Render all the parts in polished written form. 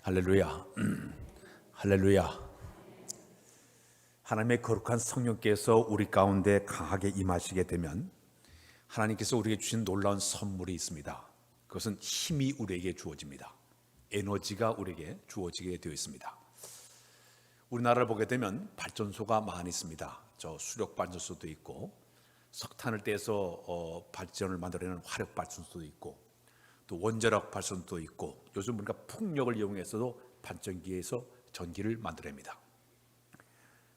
할렐루야. 할렐루야. 하나님의 거룩한 성령께서 우리 가운데 강하게 임하시게 되면 하나님께서 우리에게 주신 놀라운 선물이 있습니다. 그것은 힘이 우리에게 주어집니다. 에너지가 우리에게 주어지게 되어 있습니다. 우리나라를 보게 되면 발전소가 많이 있습니다. 저 수력 발전소도 있고 석탄을 떼서 발전을 만들어내는 화력 발전소도 있고 또 원자력 발전도 있고 요즘 우리가 풍력을 이용해서도 발전기에서 전기를 만들어냅니다.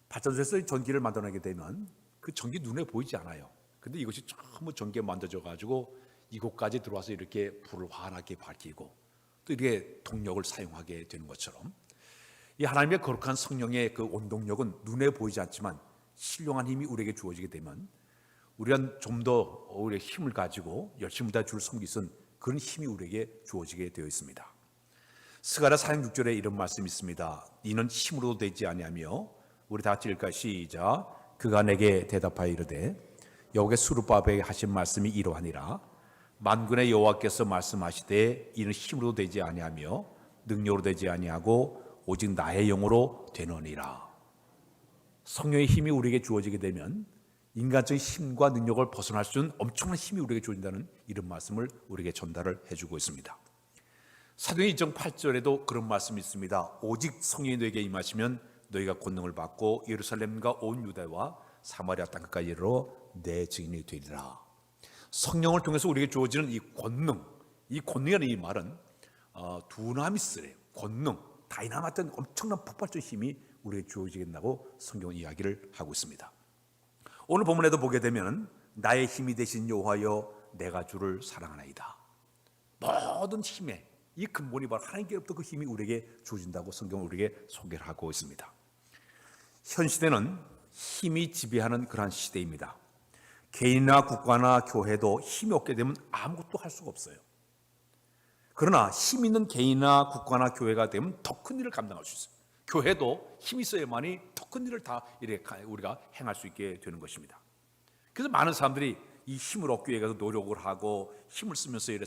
발전소에서 전기를 만들어내게 되면 그 전기 눈에 보이지 않아요. 근데 이것이 전부 전기에 만들어져 가지고 이곳까지 들어와서 이렇게 불을 환하게 밝히고 또 이렇게 동력을 사용하게 되는 것처럼 이 하나님의 거룩한 성령의 그 원동력은 눈에 보이지 않지만 신령한 힘이 우리에게 주어지게 되면 우리가 좀 더 우리의 힘을 가지고 열심히 다 주를 섬길 수 있는 그런 힘이 우리에게 주어지게 되어 있습니다. 스가랴 4장 6절에 이런 말씀이 있습니다. 이는 힘으로 되지 아니하며 우리 다 같이 읽을까요? 시작. 그가 내게 대답하여 이르되 여호와께 스룹바벨에게 하신 말씀이 이러하니라. 만군의 여호와께서 말씀하시되 이는 힘으로 되지 아니하며 능력으로 되지 아니하고 오직 나의 영으로 되느니라. 성령의 힘이 우리에게 주어지게 되면 인간적인 힘과 능력을 벗어날 수 있는 엄청난 힘이 우리에게 주어진다는 이런 말씀을 우리에게 전달을 해주고 있습니다. 사도행전 2장 8절에도 그런 말씀이 있습니다. 오직 성령이 너에게 임하시면 너희가 권능을 받고 예루살렘과 온 유다와 사마리아 땅까지 이르러 내 증인이 되리라. 성령을 통해서 우리에게 주어지는 이 권능이라는 이 말은 두나미스래요. 권능, 다이나마이트 같은 엄청난 폭발적 힘이 우리에게 주어지겠다고 성경은 이야기를 하고 있습니다. 오늘 본문에도 보게 되면 나의 힘이 되신 여호와여 내가 주를 사랑하나이다. 모든 힘의 이 근본이 바로 하나님께로부터 그 힘이 우리에게 주어진다고 성경은 우리에게 소개를 하고 있습니다. 현 시대는 힘이 지배하는 그러한 시대입니다. 개인이나 국가나 교회도 힘이 없게 되면 아무것도 할 수가 없어요. 그러나 힘 있는 개인이나 국가나 교회가 되면 더 큰 일을 감당할 수 있어요. 교회도 힘이 있어야만이 더 큰 일을 다 이렇게 우리가 행할 수 있게 되는 것입니다. 그래서 많은 사람들이 이 힘을 얻기 위해서 노력을 하고 힘을 쓰면서 이렇게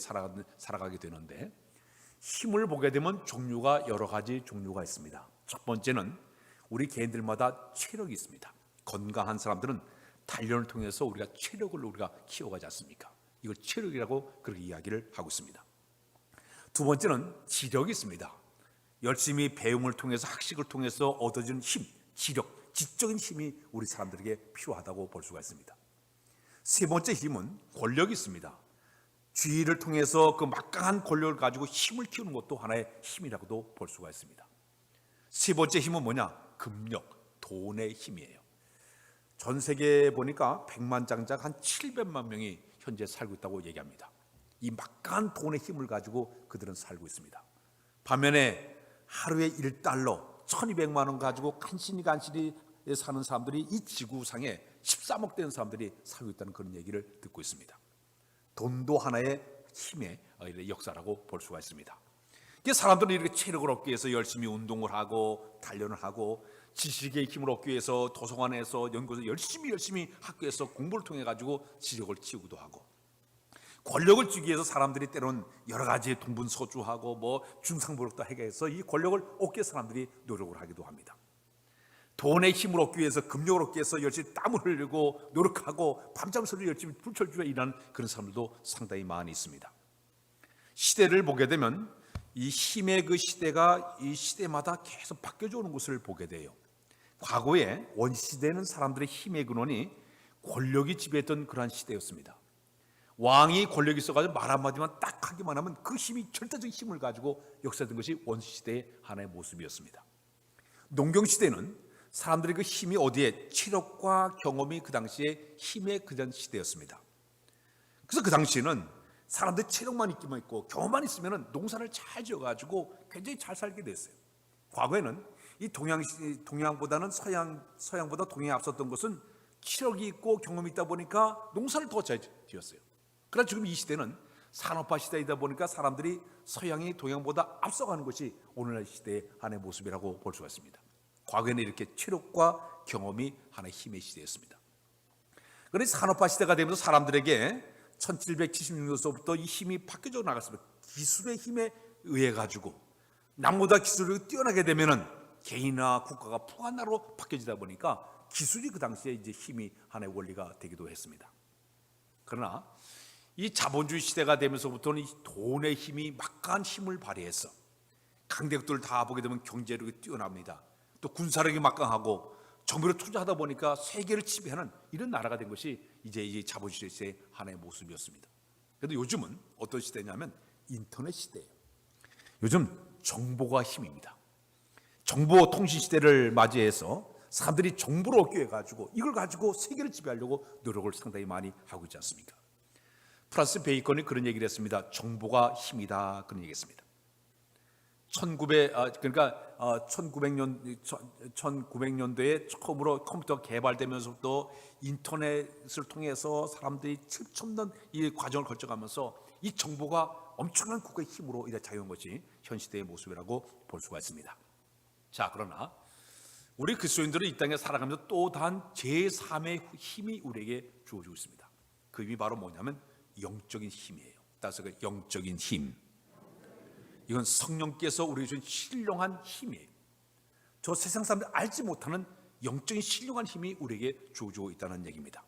살아가게 되는데 힘을 보게 되면 여러 가지 종류가 있습니다. 첫 번째는 우리 개인들마다 체력이 있습니다. 건강한 사람들은 단련을 통해서 우리가 체력을 키워가지 않습니까? 이걸 체력이라고 그렇게 이야기를 하고 있습니다. 두 번째는 지력이 있습니다. 열심히 배움을 통해서 학식을 통해서 얻어지는 힘, 지력, 지적인 힘이 우리 사람들에게 필요하다고 볼 수가 있습니다. 세 번째 힘은 권력이 있습니다. 지위를 통해서 그 막강한 권력을 가지고 힘을 키우는 것도 하나의 힘이라고도 볼 수가 있습니다. 세 번째 힘은 뭐냐? 금력, 돈의 힘이에요. 전 세계에 보니까 백만장자가 한 700만 명이 현재 살고 있다고 얘기합니다. 이 막강한 돈의 힘을 가지고 그들은 살고 있습니다. 반면에 하루에 1달러 1200만 원 가지고 간신히 사는 사람들이 이 지구상에 13억 되는 사람들이 살고 있다는 그런 얘기를 듣고 있습니다. 돈도 하나의 힘의 역사라고 볼 수가 있습니다. 사람들은 이렇게 체력을 얻기 위해서 열심히 운동을 하고 단련을 하고 지식의 힘을 얻기 위해서 도서관에서 연구소 열심히 학교에서 공부를 통해 가지고 지력을 키우기도 하고 권력을 주기 위해서 사람들이 때로는 여러 가지 동분서주하고 중상모략도 하게 해서 이 권력을 얻기 위해서 사람들이 노력을 하기도 합니다. 돈의 힘을 얻기 위해서 금력을 얻기 위해서 열심히 땀을 흘리고 노력하고 밤잠을 열심히 불철주야 일하는 그런 사람들도 상당히 많이 있습니다. 시대를 보게 되면 이 힘의 그 시대가 이 시대마다 계속 바뀌어져 오는 것을 보게 돼요. 과거에 원시대는 사람들의 힘의 근원이 권력이 지배했던 그러한 시대였습니다. 왕이 권력이 있어가지고 말 한마디만 딱 하기만 하면 그 힘이 절대적인 힘을 가지고 역사했던 것이 원시시대의 하나의 모습이었습니다. 농경시대는 사람들의 그 힘이 어디에 체력과 경험이 그 당시에 힘의 그전 시대였습니다. 그래서 그 당시에는 사람들이 체력만 있고 경험만 있으면 농사를 잘 지어가지고 굉장히 잘 살게 됐어요. 과거에는 이 동양보다는 서양보다 동양이 앞섰던 것은 체력이 있고 경험이 있다 보니까 농사를 더 잘 지었어요. 그러나 지금 이 시대는 산업화 시대이다 보니까 사람들이 서양이 동양보다 앞서가는 것이 오늘날 시대의 하나의 모습이라고 볼 수가 있습니다. 과거에는 이렇게 체력과 경험이 하나의 힘의 시대였습니다. 그런데 산업화 시대가 되면서 사람들에게 1776년서부터 이 힘이 바뀌어져 나갔습니다. 기술의 힘에 의해 가지고 남보다 기술이 뛰어나게 되면은 개인이나 국가가 풍한 나라로 바뀌어지다 보니까 기술이 그 당시에 이제 힘이 하나의 원리가 되기도 했습니다. 그러나 이 자본주의 시대가 되면서부터는 이 돈의 힘이 막강한 힘을 발휘해서 강대국들 다 보게 되면 경제력이 뛰어납니다. 또 군사력이 막강하고 정부를 투자하다 보니까 세계를 지배하는 이런 나라가 된 것이 이제 이 자본주의 시대의 하나의 모습이었습니다. 그런데 요즘은 어떤 시대냐면 인터넷 시대예요. 요즘 정보가 힘입니다. 정보 통신 시대를 맞이해서 사람들이 정보를 얻기 위해 가지고 이걸 가지고 세계를 지배하려고 노력을 상당히 많이 하고 있지 않습니까? 프란시스 베이컨이 그런 얘기를 했습니다. 정보가 힘이다, 그런 얘기했습니다. 1900년도에 처음으로 컴퓨터가 개발되면서부터 인터넷을 통해서 사람들이 첨단 이 과정을 거쳐가면서 이 정보가 엄청난 국가의 힘으로 이제 작용한 것이 현 시대의 모습이라고 볼 수가 있습니다. 자, 그러나 우리 그리스도인들은 이 땅에 살아가면서 또 다른 제3의 힘이 우리에게 주어지고 있습니다. 그 힘이 바로 뭐냐면 영적인 힘이에요. 따라서 그 영적인 힘, 이건 성령께서 우리에게 준 신령한 힘이에요. 저 세상 사람들이 알지 못하는 영적인 신령한 힘이 우리에게 주어지고 있다는 얘기입니다.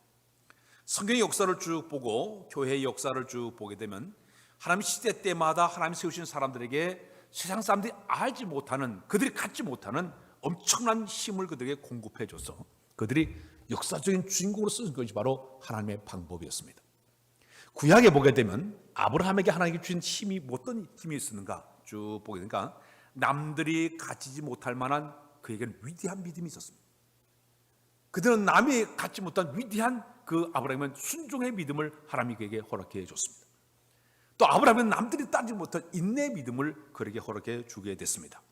성경의 역사를 쭉 보고 교회의 역사를 쭉 보게 되면 하나님 시대 때마다 하나님 세우신 사람들에게 세상 사람들이 알지 못하는, 그들이 갖지 못하는 엄청난 힘을 그들에게 공급해줘서 그들이 역사적인 주인공으로 쓰는 것이 바로 하나님의 방법이었습니다. 구약에 보게 되면 아브라함에게 하나님이 주신 힘이 어떤 힘이 있었는가 쭉 보게 되니까 남들이 가지지 못할 만한 그에게는 위대한 믿음이 있었습니다. 그들은 남이 갖지 못한 위대한 그 아브라함은 순종의 믿음을 하나님이 그에게 허락해 줬습니다. 또 아브라함은 남들이 따지 못한 인내의 믿음을 그에게 허락해 주게 됐습니다.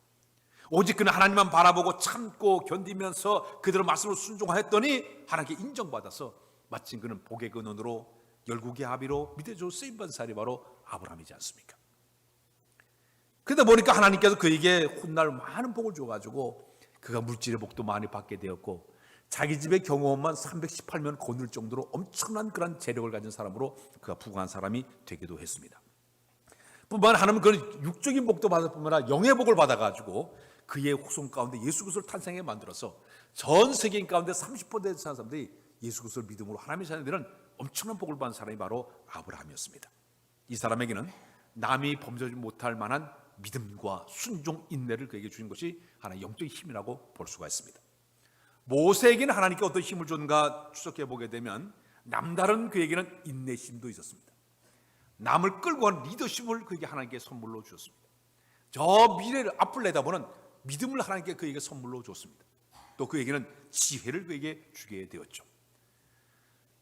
오직 그는 하나님만 바라보고 참고 견디면서 그들의 말씀을 순종하였더니 하나님께 인정받아서 마침 그는 복의 근원으로 열국의 아비로 믿어줘 쓰임받은 사람이 바로 아브라함이지 않습니까? 그러다 보니까 하나님께서 그에게 훗날 많은 복을 줘가지고 그가 물질의 복도 많이 받게 되었고 자기 집의 경호원만 318명 거둘 정도로 엄청난 그런 재력을 가진 사람으로 그가 부강한 사람이 되기도 했습니다. 뿐만 아니라 그런 육적인 복도 받을 뿐만 아니라 영의 복을 받아가지고 그의 후손 가운데 예수 그리스도를 탄생하게 만들어서 전 세계인 가운데 30% 되는 사람들이 예수 그리스도를 믿음으로 하나님의 자녀 되는 엄청난 복을 받은 사람이 바로 아브라함이었습니다. 이 사람에게는 남이 범죄하지 못할 만한 믿음과 순종, 인내를 그에게 주신 것이 하나의 영적인 힘이라고 볼 수가 있습니다. 모세에게는 하나님께 어떤 힘을 줬는가 추적해 보게 되면 남다른 그에게는 인내심도 있었습니다. 남을 끌고 가는 리더십을 그에게 하나님께 선물로 주셨습니다. 저 미래를 앞을 내다보는 믿음을 하나님께 그에게 선물로 줬습니다. 또 그에게는 지혜를 그에게 주게 되었죠.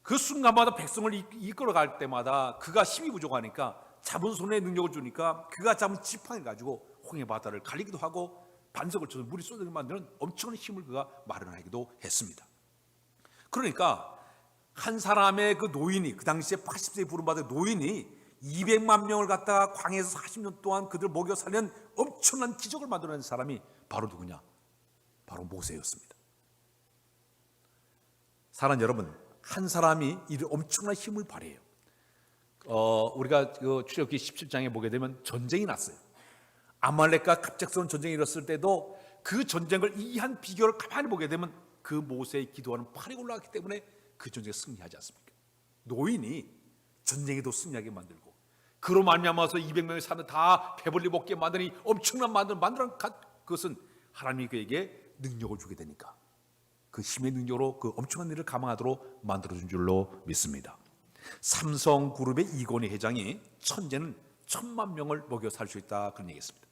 그 순간마다 백성을 이끌어갈 때마다 그가 힘이 부족하니까 잡은 손에 능력을 주니까 그가 잡은 지팡이를 가지고 홍해 바다를 갈리기도 하고 반석을 쳐서 물이 쏟아지게 만드는 엄청난 힘을 그가 마련하기도 했습니다. 그러니까 한 사람의 그 노인이 그 당시에 80세에 부름받은 노인이 200만 명을 갖다가 광야에서 40년 동안 그들을 먹여 살리는 엄청난 기적을 만들어낸 사람이 바로 누구냐? 바로 모세였습니다. 사랑하는 여러분, 한 사람이 이 엄청난 힘을 발휘해요. 우리가 그 출애굽기 17장에 보게 되면 전쟁이 났어요. 아말렉과 갑작스러운 전쟁이 일었을 때도 그 전쟁을 이기한 비결을 가만히 보게 되면 그 모세의 기도하는 팔이 올라갔기 때문에 그 전쟁에 승리하지 않습니까? 노인이 전쟁에도 승리하게 만들고 그로 말미암아서 200명의 사람들 다 배불리 먹게 만드니 엄청난 만드는 그것은 하나님이 그에게 능력을 주게 되니까 그 힘의 능력으로 그 엄청난 일을 감당하도록 만들어준 줄로 믿습니다. 삼성그룹의 이건희 회장이 천재는 1000만 명을 먹여 살 수 있다 그런 얘기했습니다.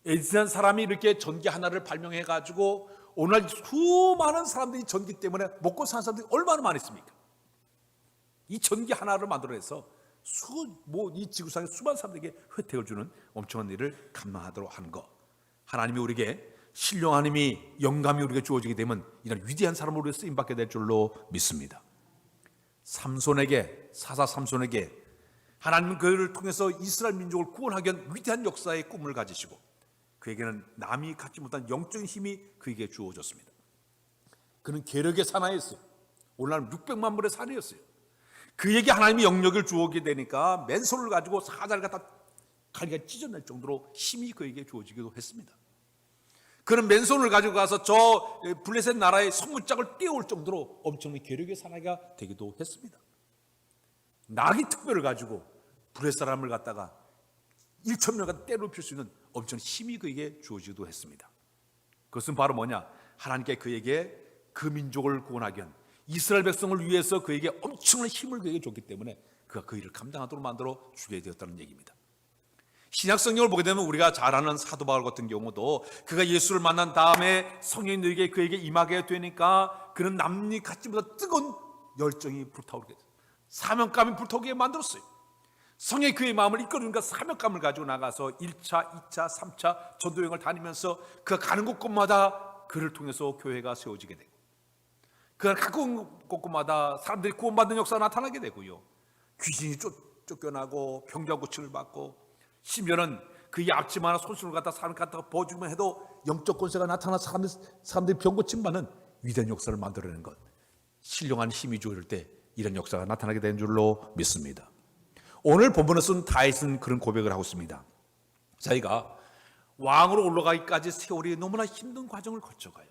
에디슨 사람이 이렇게 전기 하나를 발명해 가지고 오늘 수많은 사람들이 전기 때문에 먹고 사는 사람들이 얼마나 많습니까? 이 전기 하나를 만들어내서 이 지구상의 수많은 사람들에게 혜택을 주는 엄청난 일을 감당하도록 하는 것. 하나님이 우리에게 신령한 힘이 영감이 우리에게 주어지게 되면 이런 위대한 사람으로 쓰임받게 될 줄로 믿습니다. 사사 삼손에게 하나님은 그를 통해서 이스라엘 민족을 구원하기 위한 위대한 역사의 꿈을 가지시고 그에게는 남이 갖지 못한 영적인 힘이 그에게 주어졌습니다. 그는 계력의 사나이였어요. 오늘날 600만 불의 사내였어요. 그에게 하나님이 영역을 주어게 되니까 맨손을 가지고 사자를 갖다 가리가 찢어낼 정도로 힘이 그에게 주어지기도 했습니다. 그는 맨손을 가지고 가서 저 블레셋 나라의 성문짝을 떼어올 정도로 엄청난 괴력의 사나이가 되기도 했습니다. 나귀 특별을 가지고 블레셋 사람을 갖다가 1,000명간 때려눕힐 수 있는 엄청난 힘이 그에게 주어지기도 했습니다. 그것은 바로 뭐냐? 하나님께 그에게 그 민족을 구원하기 위한 이스라엘 백성을 위해서 그에게 엄청난 힘을 그에게 줬기 때문에 그가 그 일을 감당하도록 만들어 주게 되었다는 얘기입니다. 신약 성경을 보게 되면 우리가 잘 아는 사도 바울 같은 경우도 그가 예수를 만난 다음에 성령이 너에게 그에게 임하게 되니까 그는 남이 갖지 못한 뜨거운 열정이 불타오르게 됐어요. 사명감이 불타오르게 만들었어요. 성령이 그의 마음을 이끌으니까 사명감을 가지고 나가서 1차, 2차, 3차 전도여행을 다니면서 그가 가는 곳곳마다 그를 통해서 교회가 세워지게 되고 그가 가는 곳곳마다 사람들이 구원받는 역사가 나타나게 되고요. 귀신이 쫓겨나고 병자 고침을 받고 심지어는 그의 앞치마나 손수를 갖다 사람 갖다가 버주기만 해도 영적 권세가 나타나 사람들이 병 고침 받는 위대한 역사를 만들어내는 것, 신령한 힘이 주어질 때 이런 역사가 나타나게 되는 줄로 믿습니다. 오늘 본문에서는 다윗은 그런 고백을 하고 있습니다. 자기가 왕으로 올라가기까지 세월이 너무나 힘든 과정을 거쳐가요.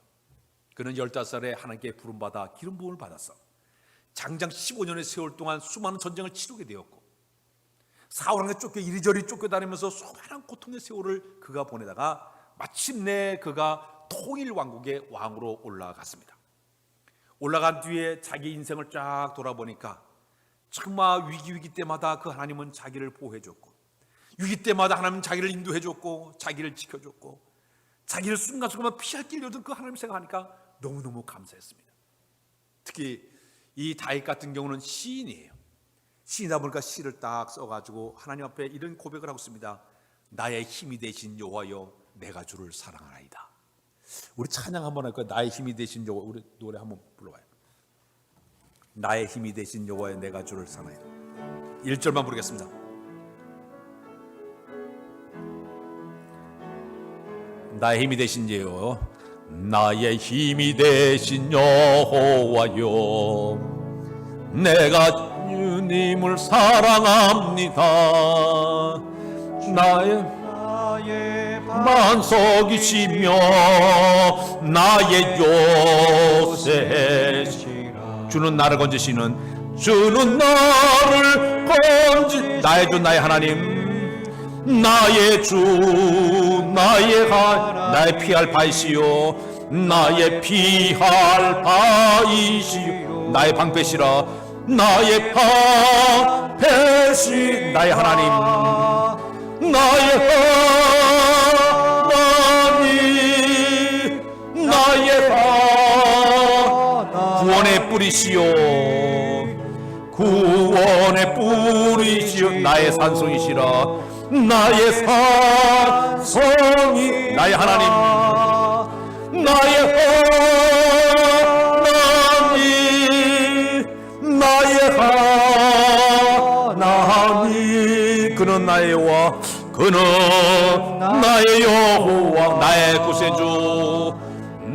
그는 15살에 하나님께 부름받아 기름 부음을 받았어. 장장 15년의 세월 동안 수많은 전쟁을 치르게 되었고 사울왕에 쫓겨 이리저리 쫓겨다니면서 수많은 고통의 세월을 그가 보내다가 마침내 그가 통일 왕국의 왕으로 올라갔습니다. 올라간 뒤에 자기 인생을 쫙 돌아보니까 정말 위기 때마다 그 하나님은 자기를 보호해줬고 위기 때마다 하나님은 자기를 인도해줬고 자기를 지켜줬고 자기를 순간순간 피할 길을 열던 그 하나님을 생각하니까 너무너무 감사했습니다. 특히 이 다윗 같은 경우는 시인이에요. 시인이다 보니까 시를 딱 써가지고 하나님 앞에 이런 고백을 하고 있습니다. 나의 힘이 되신 여호와여 내가 주를 사랑하나이다. 우리 찬양 한번 할까요? 나의 힘이 되신 여호와. 우리 노래 한번 불러봐요. 나의 힘이 되신 여호와여 내가 주를 사랑하나이다. 1절만 부르겠습니다. 나의 힘이 되신 여호와여 나의 힘이 되신 여호와여 내가 주님을 사랑합니다. 나의 반석이시며 나의 요새시라. 주는 나를 건지시는 주는 나를 나의 주 나의 하나님 나의 주 나의 피할 바이시요 나의 피할 바이시요 나의 방패시라 나의 방패시 나의 하나님 나의 하나님 나의 구원의 뿌리시요 구원의 뿌리시요 나의 산성이시라 나의 산성이 나의 하나님 나의 하나님 그는 나의 여호와 그는 나의 여호와 나의 구세주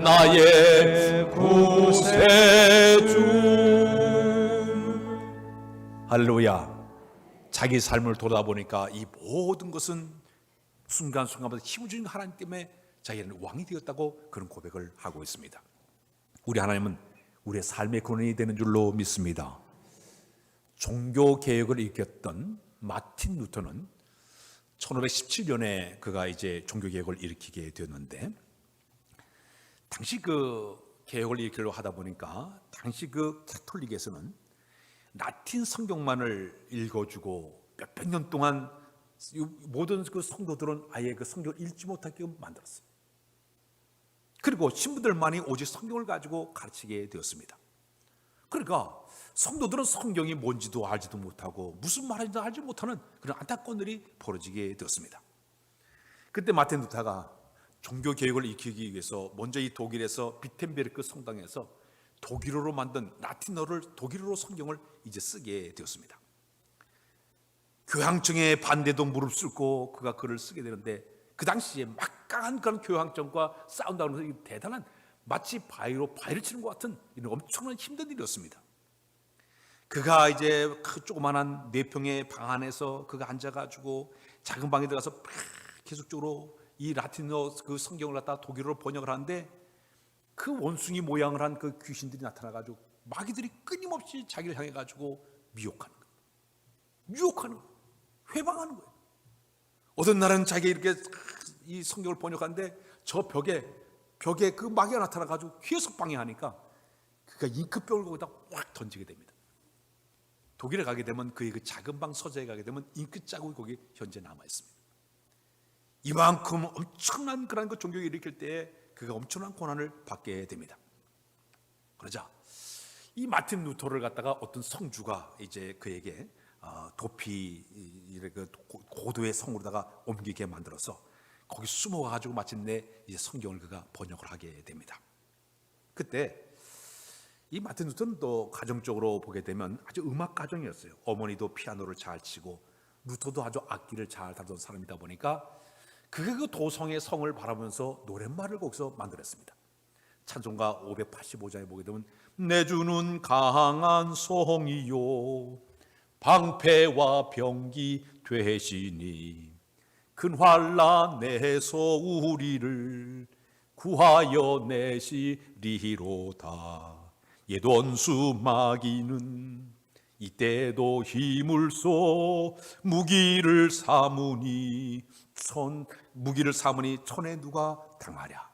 나의 구세주. 할렐루야. 자기 삶을 돌아보니까 이 모든 것은 순간순간마다 힘을 주는 하나님 때문에 자기는 왕이 되었다고 그런 고백을 하고 있습니다. 우리 하나님은 우리의 삶의 근원이 되는 줄로 믿습니다. 종교개혁을 일으켰던 마틴 루터는 1517년에 그가 이제 종교개혁을 일으키게 되었는데 당시 그 개혁을 일으키려고 하다 보니까 당시 그 가톨릭에서는 라틴 성경만을 읽어주고 몇백 년 동안 모든 그 성도들은 아예 그 성경을 읽지 못하게 만들었어요. 그리고 신부들만이 오직 성경을 가지고 가르치게 되었습니다. 그러니까 성도들은 성경이 뭔지도 알지도 못하고 무슨 말인지 알지 못하는 그런 안타까운 일이 벌어지게 되었습니다. 그때 마틴 루터가 종교 개혁을 일으키기 위해서 먼저 이 독일에서 비텐베르크 성당에서 독일어로 만든 라틴어를 독일어로 성경을 이제 쓰게 되었습니다. 교황청의 반대도 무릅쓰고 그가 글을 쓰게 되는데 그 당시에 막강한 그런 교황청과 싸운다고 해서 대단한 마치 바위로 바위를 치는 것 같은 이런 엄청난 힘든 일이었습니다. 그가 이제 그 조그만한 4평의 방 안에서 그가 앉아가지고 작은 방에 들어가서 계속적으로 이 라틴어 그 성경을 갖다 독일어로 번역을 하는데 그 원숭이 모양을 한 그 귀신들이 나타나가지고 마귀들이 끊임없이 자기를 향해가지고 미혹하는 거예요. 유혹하는 거예요. 회방하는 거예요. 어떤 날은 자기가 이렇게 이 성경을 번역하는데 저 벽에 그 마귀가 나타나가지고 계속 방해하니까 그가 잉크병을 거기다 확 던지게 됩니다. 독일에 가게 되면 그의 그 작은 방 서재에 가게 되면 잉크 자국이 거기 현재 남아 있습니다. 이만큼 엄청난 그런 그 종교를 일으킬 때에 그가 엄청난 고난을 받게 됩니다. 그러자 이 마틴 루터를 갖다가 어떤 성주가 이제 그에게 도피 그 고도의 성으로다가 옮기게 만들어서 거기 숨어가지고 마침내 이제 성경을 그가 번역을 하게 됩니다. 그때 이 마틴 루터는 또 가정적으로 보게 되면 아주 음악 가정이었어요. 어머니도 피아노를 잘 치고 루터도 아주 악기를 잘 다루던 사람이다 보니까 그가 그 도성의 성을 바라보면서 노랫말을 거기서 만들었습니다. 찬송가 585장에 보게 되면 내 주는 강한 성이요 방패와 병기 되시니 큰 환난에서 우리를 구하여 내시리로다. 옛 원수 마귀는 이때도 힘을 써 무기를 삼으니 천에 누가 당하랴.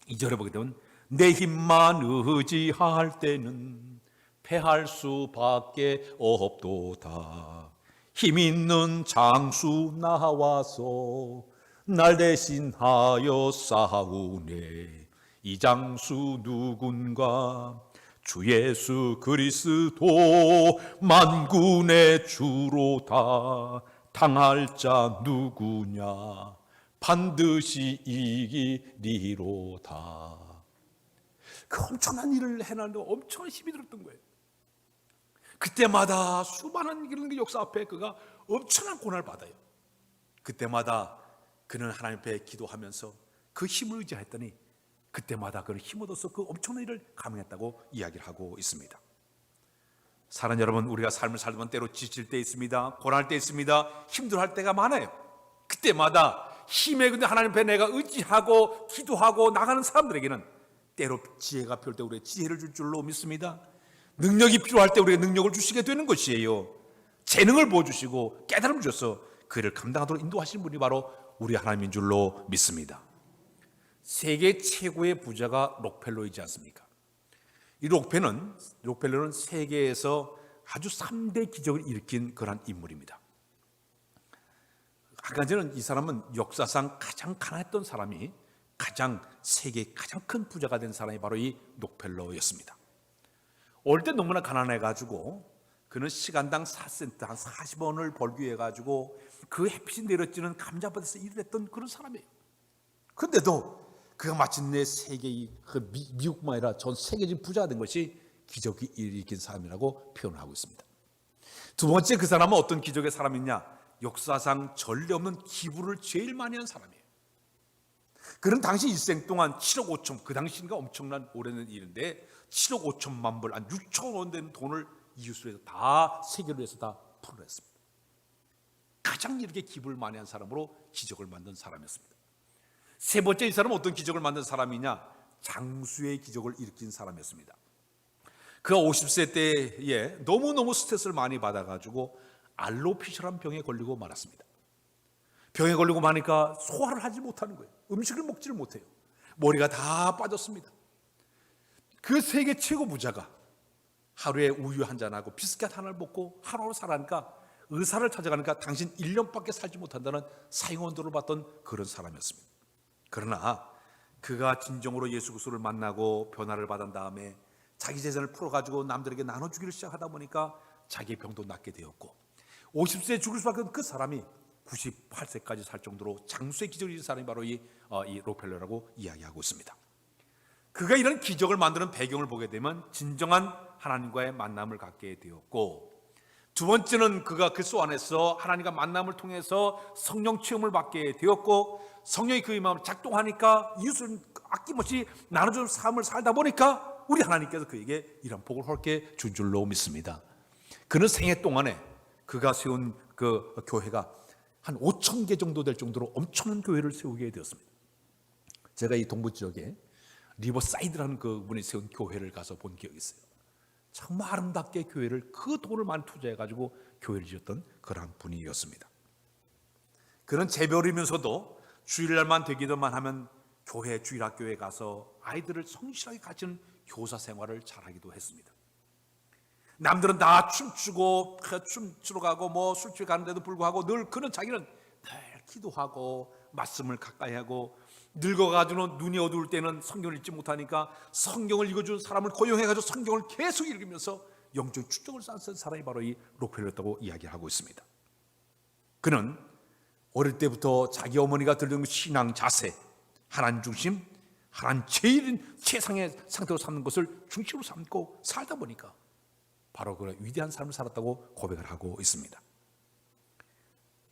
2절에 보게 되면 내 힘만 의지할 때는 패할 수밖에 없도다. 힘 있는 장수 나와서 날 대신하여 싸우네. 이 장수 누군가 주 예수 그리스도 만군의 주로다. 당할 자 누구냐 반드시 이기리로다. 그 엄청난 일을 해나는데 엄청난 힘이 들었던 거예요. 그때마다 수많은 이런 역사 앞에 그가 엄청난 고난을 받아요. 그때마다 그는 하나님 앞에 기도하면서 그 힘을 의지했더니 그때마다 그는 힘 얻어서 그 엄청난 일을 감행했다고 이야기를 하고 있습니다. 사랑하는 여러분, 우리가 삶을 살면 때로 지칠 때 있습니다. 고난할 때 있습니다. 힘들어할 때가 많아요. 그때마다 힘에 근데 하나님 앞에 내가 의지하고 기도하고 나가는 사람들에게는 때로 지혜가 필요할 때 우리에게 지혜를 줄 줄로 믿습니다. 능력이 필요할 때 우리에게 능력을 주시게 되는 것이에요. 재능을 보여주시고 깨달음을 주셔서 그를 감당하도록 인도하시는 분이 바로 우리 하나님인 줄로 믿습니다. 세계 최고의 부자가 록펠러이지 않습니까? 이 록펠러는 세계에서 아주 3대 기적을 일으킨 그러한 인물입니다. 아까 전에 이 사람은 역사상 가장 가난했던 사람이 세계 가장 큰 부자가 된 사람이 바로 이 록펠러였습니다. 어릴 때 너무나 가난해가지고 그는 시간당 4센트 한 40원을 벌기 위해 가지고 그 햇빛이 내려지는 감자밭에서 일을 했던 그런 사람이에요. 그런데도 그가 마침내 미국뿐만 아니라 전 세계적인 부자가 된 것이 기적이 일으킨 사람이라고 표현을 하고 있습니다. 두 번째, 그 사람은 어떤 기적의 사람이냐? 역사상 전례 없는 기부를 제일 많이 한 사람이에요. 그는 당시 일생 동안 7억 5천, 그 당시가 엄청난 오래된 일인데 7억 5천만 불, 한 6천 원 되는 돈을 이웃을 다 세계를 위해서 다 풀어냈습니다. 가장 이렇게 기부를 많이 한 사람으로 기적을 만든 사람이었습니다. 세 번째, 이 사람은 어떤 기적을 만든 사람이냐? 장수의 기적을 일으킨 사람이었습니다. 그가 50세 때에 너무너무 스트레스를 많이 받아가지고 알로피시라는 병에 걸리고 말았습니다. 병에 걸리고 마니까 소화를 하지 못하는 거예요. 음식을 먹지를 못해요. 머리가 다 빠졌습니다. 그 세계 최고 부자가 하루에 우유 한 잔하고 비스켓 하나를 먹고 하루하루 살아가니까 의사를 찾아가니까 당신 1년밖에 살지 못한다는 사형언도를 받던 그런 사람이었습니다. 그러나 그가 진정으로 예수 그리스도를 만나고 변화를 받은 다음에 자기 재산을 풀어가지고 남들에게 나눠주기를 시작하다 보니까 자기의 병도 낫게 되었고 50세에 죽을 수밖에 없는 그 사람이 98세까지 살 정도로 장수의 기적을 이룬 사람이 바로 이 록펠러라고 이야기하고 있습니다. 그가 이런 기적을 만드는 배경을 보게 되면 진정한 하나님과의 만남을 갖게 되었고, 두 번째는 그가 그리스도 안에서 하나님과 만남을 통해서 성령 체험을 받게 되었고, 성령이 그의 마음을 작동하니까 이웃을 아낌없이 나눠주는 삶을 살다 보니까 우리 하나님께서 그에게 이런 복을 헐게 준 줄로 믿습니다. 그는 생애 동안에 그가 세운 그 교회가 한 5천 개 정도 될 정도로 엄청난 교회를 세우게 되었습니다. 제가 이 동부 지역에 리버사이드라는 그분이 세운 교회를 가서 본 기억이 있어요. 정말 아름답게 교회를 그 돈을 많이 투자해가지고 교회를 지었던 그런 분이었습니다. 그런 재벌이면서도 주일날만 되기도만 하면 교회 주일학교에 가서 아이들을 성실하게 가르치는 교사 생활을 잘하기도 했습니다. 남들은 다 춤추고 춤추러 가고 뭐 술집에 가는데도 불구하고 늘 그는 자기는 늘 기도하고 말씀을 가까이 하고 늙어가지고 눈이 어두울 때는 성경을 읽지 못하니까 성경을 읽어주는 사람을 고용해가지고 성경을 계속 읽으면서 영적 축적을 쌓은 사람이 바로 이 록펠러였다고 이야기하고 있습니다. 그는 어릴 때부터 자기 어머니가 들던 신앙 자세, 하나님 중심, 하나님 제일 최상의 상태로 삼는 것을 중심으로 삼고 살다 보니까 바로 그런 위대한 삶을 살았다고 고백을 하고 있습니다.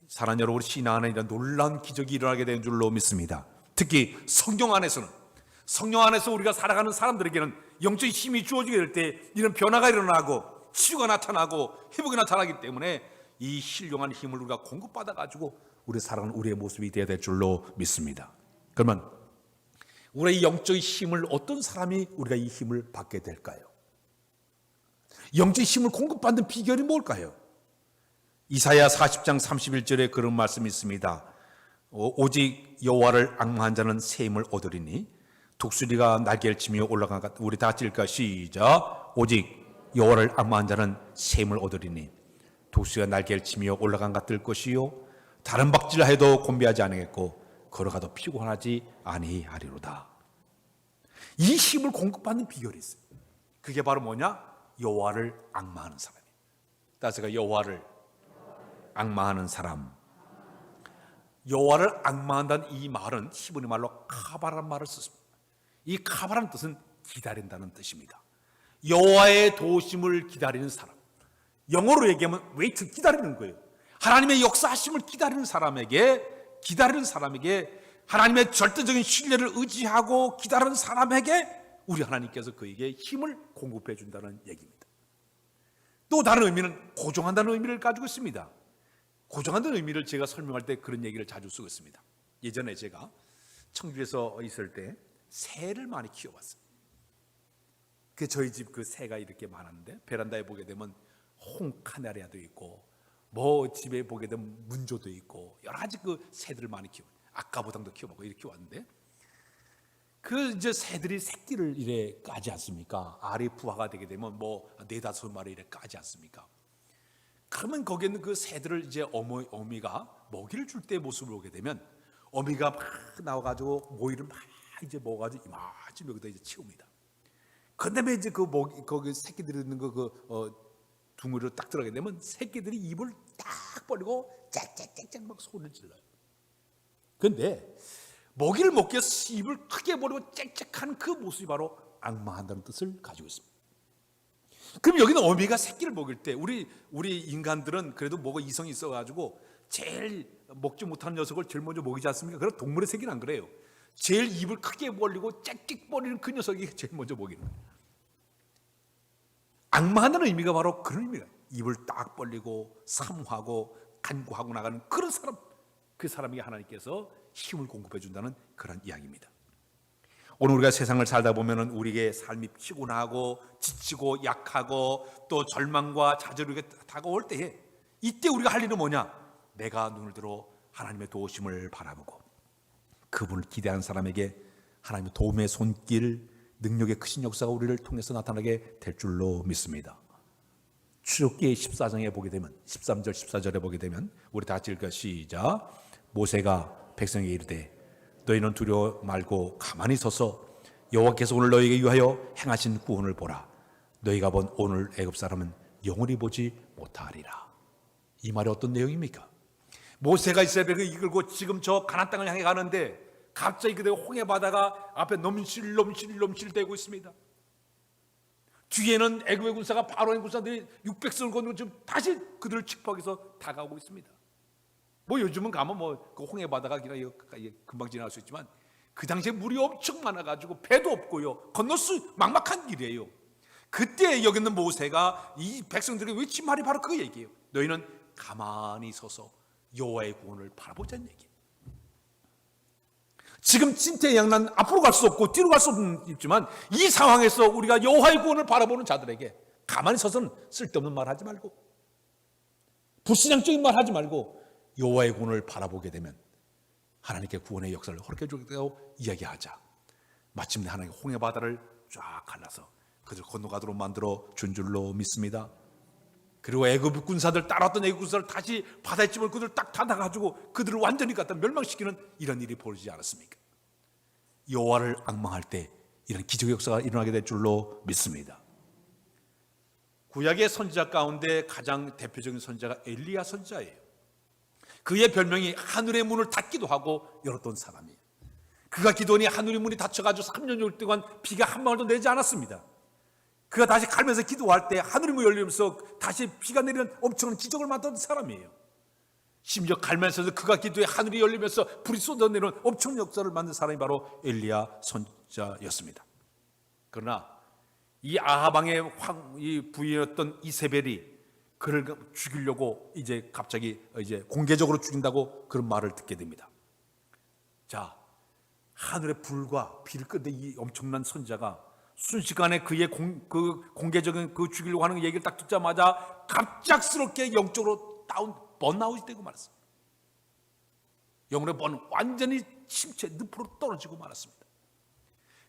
사랑하는 여러분, 우리 신앙 안에 이런 놀라운 기적이 일어나게 되는 줄로 믿습니다. 특히 성경 안에서 우리가 살아가는 사람들에게는 영적인 힘이 주어지게 될 때 이런 변화가 일어나고 치유가 나타나고 회복이 나타나기 때문에 이 신령한 힘을 우리가 공급받아 가지고 우리 살아가는 우리의 모습이 되어야 될 줄로 믿습니다. 그러면 우리의 영적인 힘을 어떤 사람이 우리가 이 힘을 받게 될까요? 영적인 힘을 공급받는 비결이 뭘까요? 이사야 40장 31절에 그런 말씀이 있습니다. 오직 여호와를 앙망한 자는 새 힘을 얻으리니 독수리가 날개를 치며 올라간 것. 우리 다 같이 읽을까? 시작. 오직 여호와를 앙망한 자는 새 힘을 얻으리니 독수리가 날개를 치며 올라간 것 뜰 것이요 다른 박질을 해도 곤비하지 아니하겠고 걸어가도 피곤하지 아니하리로다. 이 힘을 공급받는 비결이 있어요. 그게 바로 뭐냐? 여호와를 앙망하는 사람이에요. 따라서 여호와를 앙망하는 사람. 여호와를 앙망한다는 이 말은 히브리 말로 카바라는 말을 썼습니다. 이 카바라는 뜻은 기다린다는 뜻입니다. 여호와의 도우심을 기다리는 사람. 영어로 얘기하면 wait, 기다리는 거예요. 하나님의 역사하심을 기다리는 사람에게 하나님의 절대적인 신뢰를 의지하고 기다리는 사람에게 우리 하나님께서 그에게 힘을 공급해 준다는 얘기입니다. 또 다른 의미는 고정한다는 의미를 가지고 있습니다. 고정한다는 의미를 제가 설명할 때 그런 얘기를 자주 쓰고 있습니다. 예전에 제가 청주에서 있을 때 새를 많이 키워봤어요. 그 저희 집 그 새가 이렇게 많았는데 베란다에 보게 되면 홍카나리아도 있고 뭐 집에 보게 되면 문조도 있고 여러 가지 그 새들을 많이 키워. 아까보당도 키워보고 이렇게 키웠는데 그 이제 새들이 새끼를 이래 까지 않습니까? 알이 부화가 되게 되면 뭐 4-5마리 이래 까지 않습니까? 그러면 거기에 있는 그 새들을 이제 어미가 먹이를 줄 때 모습을 보게 되면 어미가 막 나와가지고 모이를 막 이제 먹어가지고 이만큼 여기다 이제 치웁니다. 그 다음에 이제 그 거기 새끼들이 있는 둥으로 딱 들어가게 되면 새끼들이 입을 딱 벌리고 짹짹짹짹 막 소리를 질러요. 그런데 먹이를 먹기 위해서 입을 크게 벌리고 짹짹하는 그 모습이 바로 앙망한다는 뜻을 가지고 있습니다. 그럼 여기는 어미가 새끼를 먹일 때 우리 인간들은 그래도 뭐가 이성이 있어가지고 제일 먹지 못하는 녀석을 제일 먼저 먹이지 않습니까? 그럼 동물의 새끼는 안 그래요. 제일 입을 크게 벌리고 짹짹 벌리는 그 녀석이 제일 먼저 먹이는 거예요. 앙망한다는 의미가 바로 그런 의미예요. 입을 딱 벌리고 사모하고 간구하고 나가는 그런 사람, 그 사람에게 하나님께서 힘을 공급해 준다는 그런 이야기입니다. 오늘 우리가 세상을 살다 보면은 우리에게 삶이 피곤하고 지치고 약하고 또 절망과 좌절이 다가올 때에 이때 우리가 할 일은 뭐냐? 내가 눈을 들어 하나님의 도우심을 바라보고 그분을 기대하는 사람에게 하나님의 도움의 손길, 능력의 크신 역사가 우리를 통해서 나타나게 될 줄로 믿습니다. 출애굽기 14장에 보게 되면 13절 14절에 보게 되면 우리 다 같이 읽을까? 시작. 모세가 백성에게 이르되 너희는 두려워 말고 가만히 서서 여호와께서 오늘 너희에게 위하여 행하신 구원을 보라. 너희가 본 오늘 애굽 사람은 영원히 보지 못하리라. 이 말이 어떤 내용입니까? 모세가 이스라엘을 이끌고 지금 저 가나안 땅을 향해 가는데 갑자기 그대로 홍해 바다가 앞에 넘실되고 있습니다. 뒤에는 애굽의 군사가 바로의 군사들이 600성을 건너고 지금 다시 그들을 칙박해서 다가오고 있습니다. 뭐 요즘은 가면 그 홍해 바다가 그냥 금방 지나갈 수 있지만 그 당시에 물이 엄청 많아가지고 배도 없고요. 건널 수 막막한 길이에요. 그때 여기 있는 모세가 이 백성들에게 외친 말이 바로 그 얘기예요. 너희는 가만히 서서 여호와의 구원을 바라보자는 얘기예요. 지금 진퇴양난, 앞으로 갈 수 없고 뒤로 갈 수 없지만 이 상황에서 우리가 여호와의 구원을 바라보는 자들에게 가만히 서서는 쓸데없는 말 하지 말고, 불신앙적인 말 하지 말고 여호와의 구원을 바라보게 되면 하나님께 구원의 역사를 허락해 주겠다고 이야기하자. 마침내 하나님의 홍해 바다를 쫙 갈라서 그들 건너가도록 만들어 준 줄로 믿습니다. 그리고 애굽 군사들, 따라왔던 애굽 군사를 다시 바다에 집을 그들 딱 닫아가지고 그들을 완전히 갖다 멸망시키는 이런 일이 벌어지지 않았습니까? 여호와를 앙망할 때 이런 기적의 역사가 일어나게 될 줄로 믿습니다. 구약의 선지자 가운데 가장 대표적인 선지자가 엘리야 선지자예요. 그의 별명이 하늘의 문을 닫기도 하고 열었던 사람이에요. 그가 기도하니 하늘의 문이 닫혀가지고 3년 6일 동안 비가 한 방울도 내지 않았습니다. 그가 다시 갈면서 기도할 때 하늘의 문이 열리면서 다시 비가 내리는 엄청난 기적을 만든 사람이에요. 심지어 갈면서도 그가 기도해 하늘이 열리면서 불이 쏟아내는 엄청난 역사를 만든 사람이 바로 엘리야 선지자였습니다. 그러나 이 아하방의 이 부인이었던 이세벨이 그를 죽이려고 이제 갑자기 공개적으로 죽인다고 그런 말을 듣게 됩니다. 자, 하늘의 불과 비를 끄는 이 엄청난 선지자가 순식간에 그의 공개적인 그 죽이려고 하는 얘기를 딱 듣자마자 갑작스럽게 영적으로 번아웃이 되고 말았습니다. 영혼의 완전히 침체, 늪으로 떨어지고 말았습니다.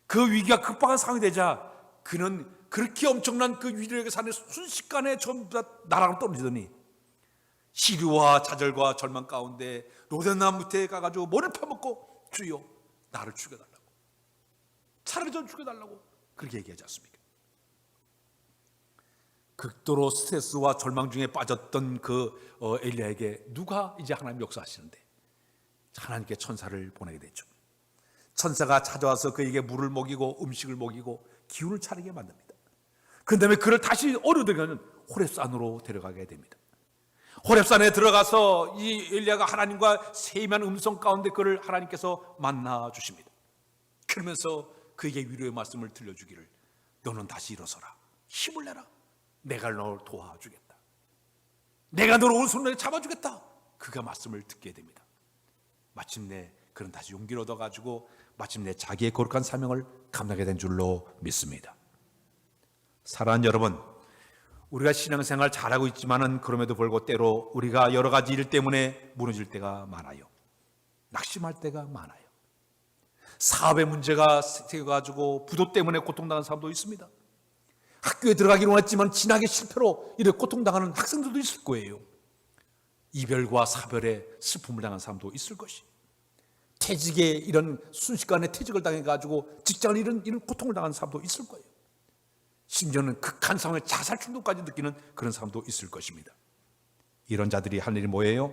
그 위기가 급박한 상황이 되자 그는 그렇게 엄청난 그 위력의 산에 순식간에 전부 다 나락으로 떨어지더니 시류와 좌절과 절망 가운데 로덴나무 밑에 가가지고 머리를 파먹고 주여 나를 죽여달라고, 차라리 전 죽여달라고 그렇게 얘기하지 않습니까? 극도로 스트레스와 절망 중에 빠졌던 그 엘리야에게 누가 이제 하나님 역사하시는데 하나님께 천사를 보내게 됐죠. 천사가 찾아와서 그에게 물을 먹이고 음식을 먹이고 기운을 차리게 만듭니다. 그 다음에 그를 다시 어루들어가는 호렙산으로 데려가게 됩니다. 호렙산에 들어가서 이 엘리야가 하나님과 세미한 음성 가운데 그를 하나님께서 만나 주십니다. 그러면서 그에게 위로의 말씀을 들려주기를 너는 다시 일어서라, 힘을 내라, 내가 너를 도와주겠다, 내가 너를 오른손에 잡아주겠다. 그가 말씀을 듣게 됩니다. 마침내 그는 다시 용기를 얻어가지고 마침내 자기의 거룩한 사명을 감당하게 된 줄로 믿습니다. 사랑하는 여러분, 우리가 신앙생활 잘하고 있지만은 그럼에도 불구하고 때로 우리가 여러 가지 일 때문에 무너질 때가 많아요. 낙심할 때가 많아요. 사업의 문제가 생겨가지고 부도 때문에 고통당하는 사람도 있습니다. 학교에 들어가기로 했지만 진학의 실패로 이렇게 고통당하는 학생들도 있을 거예요. 이별과 사별에 슬픔을 당한 사람도 있을 것이, 퇴직에 이런 순식간에 퇴직을 당해가지고 직장을 이런 고통을 당하는 사람도 있을 거예요. 심지어는 극한 상황에 자살 충동까지 느끼는 그런 사람도 있을 것입니다. 이런 자들이 할 일이 뭐예요?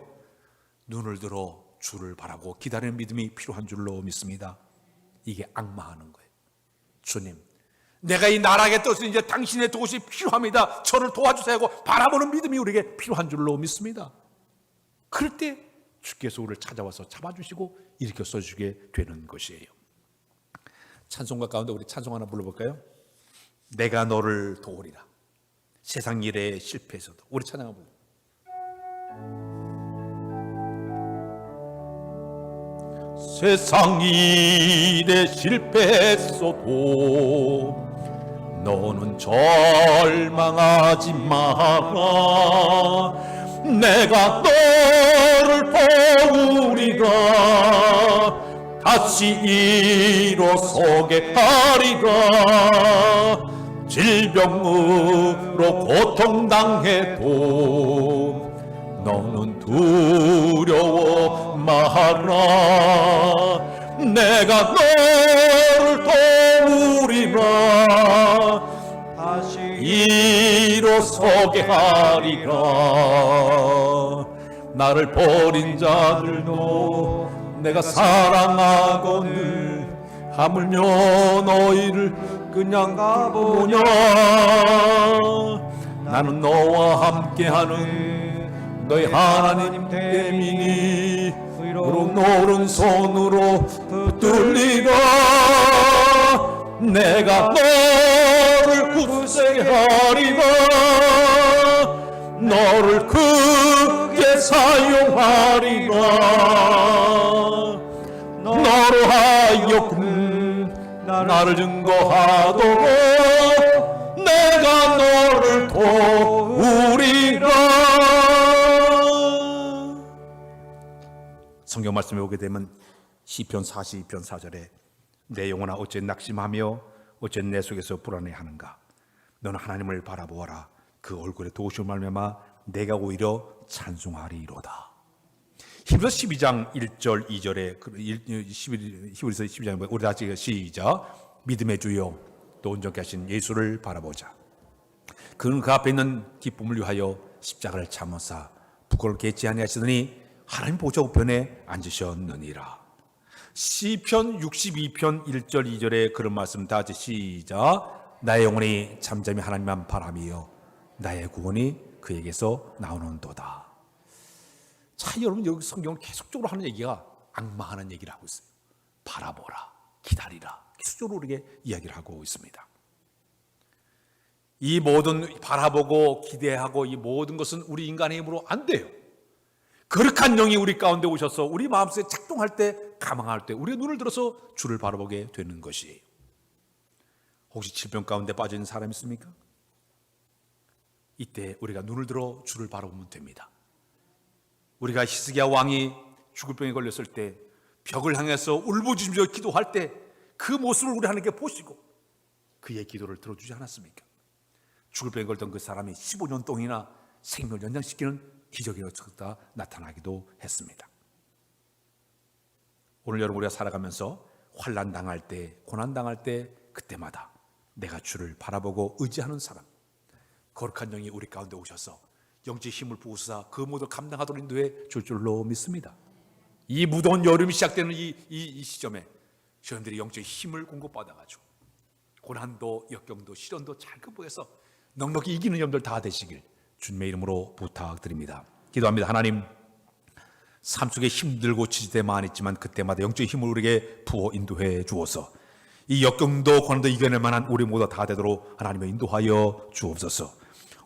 눈을 들어 주를 바라고 기다리는 믿음이 필요한 줄로 믿습니다. 이게 앙망하는 거예요. 주님, 내가 이 나락에 떠서 이제 당신의 도우심이 필요합니다. 저를 도와주세요 하고 바라보는 믿음이 우리에게 필요한 줄로 믿습니다. 그럴 때 주께서 우리를 찾아와서 잡아주시고 일으켜 써주게 되는 것이에요. 찬송가 가운데 우리 찬송 하나 불러볼까요? 내가 너를 도우리라. 세상 일에 실패해서도 우리 찬양 한번 불러. 세상 일에 실패했어도 너는 절망하지 마라. 내가 너를 도우리라. 다시 일어서게 하리라. 질병으로 고통당해도 너는 두려워 마라. 내가 너를 도우리라. 다시 일어서게 하리라. 나를 버린 자들도 내가 사랑하거늘 하물며 너희를 그냥 가보냐. 나는 너와 함께하는 너희 하나님 때문이니 의로운 오른손으로 붙들리라. 내가 너를 굳세게 하리라. 너를 크게 사용하리라. 너로 하여금 나를 증거하도록 내가 너를 도우리라. 성경 말씀에 오게 되면 시편 42편 4절에 내 영혼아 어째 낙심하며 어째 내 속에서 불안해하는가. 너는 하나님을 바라보아라. 그 얼굴에 도우심을 말미암아 내가 오히려 찬송하리로다. 히브리서 12장 1절 2절에 히브리서 12장 우리 다 같이 시작. 믿음의 주여 또 온전케 하신 예수를 바라보자. 그는 그 앞에 있는 기쁨을 위하여 십자가를 참으사 부끄러움을 개치 아니하시더니 하나님 보좌 우편에 앉으셨느니라. 시편 62편 1절 2절에 그런 말씀 다 같이 시작. 나의 영혼이 잠잠히 하나님만 바라며 나의 구원이 그에게서 나오는도다. 자, 여러분 여기 성경은 계속적으로 하는 얘기가 악마하는 얘기를 하고 있어요. 바라보라, 기다리라. 계속적으로 우리에게 이야기를 하고 있습니다. 이 모든 바라보고 기대하고 이 모든 것은 우리 인간의 힘으로 안 돼요. 거룩한 영이 우리 가운데 오셔서 우리 마음속에 작동할 때, 감항할 때 우리의 눈을 들어서 주를 바라보게 되는 것이에요. 혹시 질병 가운데 빠진 사람 있습니까? 이때 우리가 눈을 들어 주를 바라보면 됩니다. 우리가 히스기야 왕이 죽을 병에 걸렸을 때 벽을 향해서 울부짖으며 기도할 때 그 모습을 우리 하나님께 보시고 그의 기도를 들어주지 않았습니까? 죽을 병에 걸던 그 사람이 15년 동안이나 생명을 연장시키는 기적이 나타나기도 했습니다. 오늘 여러분 우리가 살아가면서 환난 당할 때, 고난 당할 때 그때마다 내가 주를 바라보고 의지하는 사람, 거룩한 영이 우리 가운데 오셔서 영적 힘을 부으사 그 모든 감당하도록 인도해 줄 줄로 믿습니다. 이 무더운 여름이 시작되는 이 시점에 저희들이 영적 힘을 공급받아가지고 고난도 역경도 시련도 잘 극복해서 넉넉히 이기는 여러분들 다 되시길 주님의 이름으로 부탁드립니다. 기도합니다. 하나님, 삶 속에 힘들고 지칠 때 많이 있지만 그때마다 영적 힘을 우리에게 부어 인도해 주어서 이 역경도 고난도 이겨낼 만한 우리 모두 다 되도록 하나님의 인도하여 주옵소서.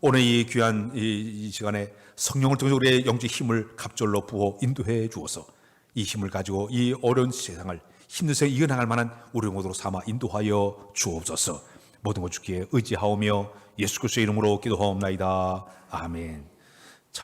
오늘 이 귀한 이 시간에 성령을 통해서 우리의 영적 힘을 갑절로 부어 인도해 주어서 이 힘을 가지고 이 어려운 세상을 힘든 세상을 이겨나갈 만한 우리 모두로 삼아 인도하여 주옵소서. 모든 것 주께 의지하오며 예수 그리스도의 이름으로 기도하옵나이다. 아멘.